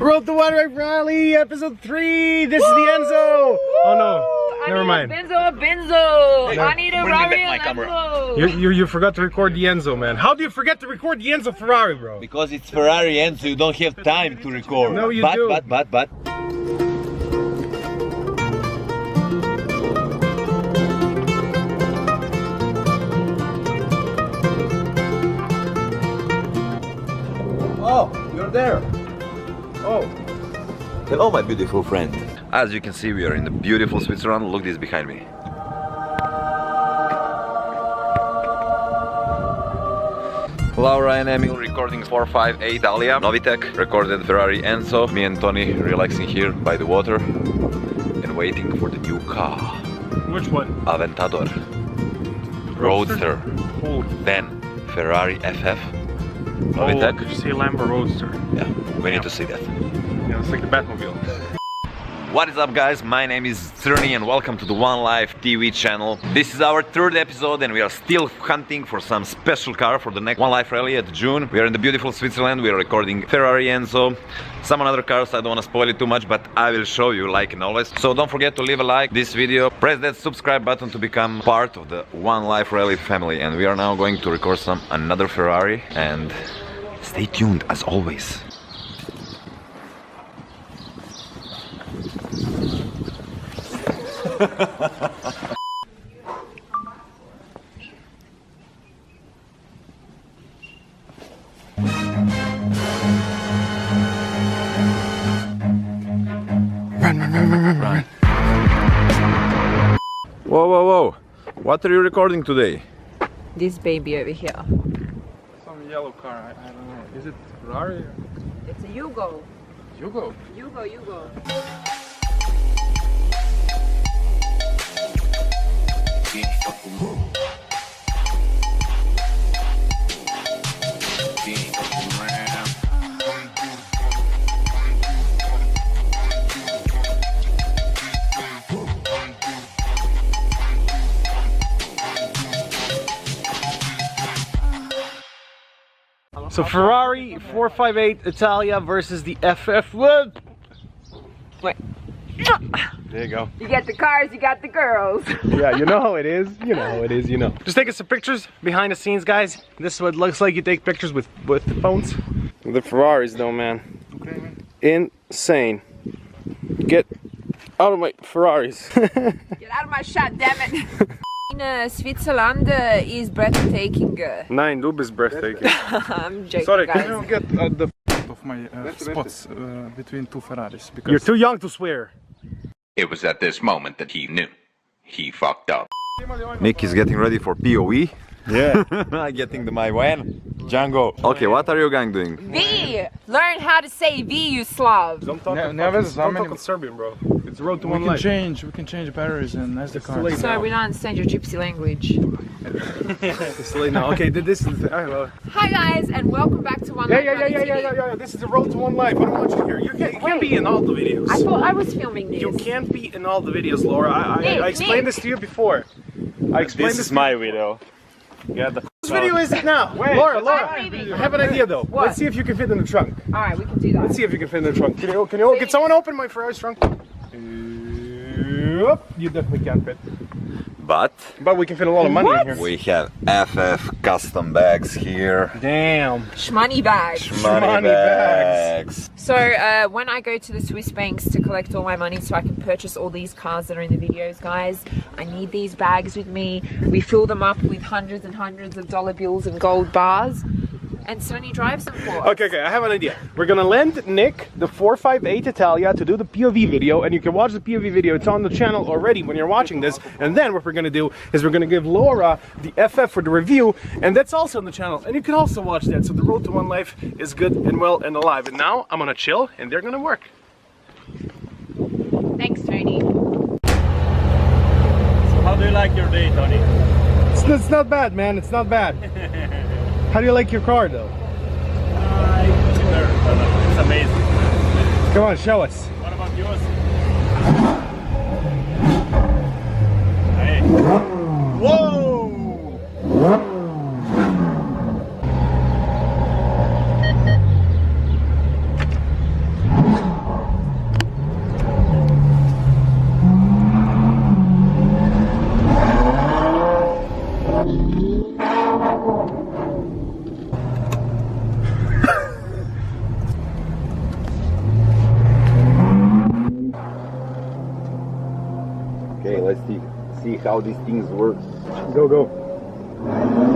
Road to OneLife Rally, episode 3. This is the Enzo. Oh no, never mind. Benzo. I need a Ferrari Enzo. You forgot to record the Enzo, man. How do you forget to record the Enzo Ferrari, bro? Because it's Ferrari Enzo, you don't have time to record. No, you do. But. Oh, you're there. Oh. Hello, my beautiful friend. As you can see, we are in the beautiful Switzerland. Look this behind me. Laura and Emil recording 458 Italia. Novitec recorded Ferrari Enzo. Me and Tony relaxing here by the water and waiting for the new car. Which one? Aventador. Roadster. Oh. Then Ferrari FF. Novitec. Did you see a Lambo Roadster? Yeah, we need to see that. Yeah, it's like the Batmobile. What is up, guys? My name is Crni and welcome to the OneLife TV channel. This is our third episode and we are still hunting for some special car for the next OneLife Rally at June. We are in the beautiful Switzerland. We are recording Ferrari Enzo, some other cars. I don't want to spoil it too much, but I will show you like and always. So don't forget to leave a like this video, press that subscribe button to become part of the OneLife Rally family. And we are now going to record another Ferrari, and stay tuned as always. Run. Whoa. What are you recording today? This baby over here. Some yellow car, I don't know. Is it Ferrari? Or... It's a Yugo. Yugo? Yugo. So Ferrari 458 Italia versus the FF. Wait. There you go. You get the cars, you got the girls. Yeah, you know how it is. Just taking some pictures behind the scenes, guys. This is what it looks like. You take pictures with the phones. The Ferraris, though, man. Okay, man. Insane. Get out of my Ferraris. Get out of my shot, damn it. Switzerland is breathtaking. Nein, du bist breathtaking. I'm joking, Sorry, guys. can you get the of my spots between two Ferraris, because You're too young to swear. It was at this moment that he knew. He fucked up. Nick is getting ready for POE. Yeah. I'm getting my van. Django. Okay, what are you guys doing? V! Learn how to say V, you Slavs. Don't talk in Serbian, bro. It's Road to OneLife. we can change batteries and that's the car. Sorry, we don't understand your gypsy language. It's too late now. Okay, this is. Hi guys, and welcome back to OneLife. Yeah. This is the Road to OneLife. I don't want you here. You can't be in all the videos. I thought I was filming this. You can't be in all the videos, Laura. I explained this to you before. This is my video. Yeah, Whose video is it now? Wait, Laura, I have an idea though. What? Let's see if you can fit in the trunk. Alright, we can do that. Let's see if you can fit in the trunk. Can someone open my Ferrari's trunk? You definitely can't fit. But we can fit a lot of money in here. we have FF custom bags here. Damn. Shmoney bags. Money bags. So when I go to the Swiss banks to collect all my money so I can purchase all these cars that are in the videos, guys, I need these bags with me. We fill them up with hundreds and hundreds of dollar bills and gold bars. And Sony drives them for us. Okay, I have an idea. We're gonna lend Nick the 458 Italia to do the POV video, and you can watch the POV video. It's on the channel already when you're watching this. And then what we're gonna do is we're gonna give Laura the FF for the review, and that's also on the channel. And you can also watch that. So the Road to OneLife is good and well and alive. And now I'm gonna chill, and they're gonna work. Thanks, Tony. So how do you like your day, Tony? It's not bad, man. It's not bad. How do you like your car, though? It's amazing. Come on, show us. What about yours? Hey. Whoa! see how these things work. Go, go.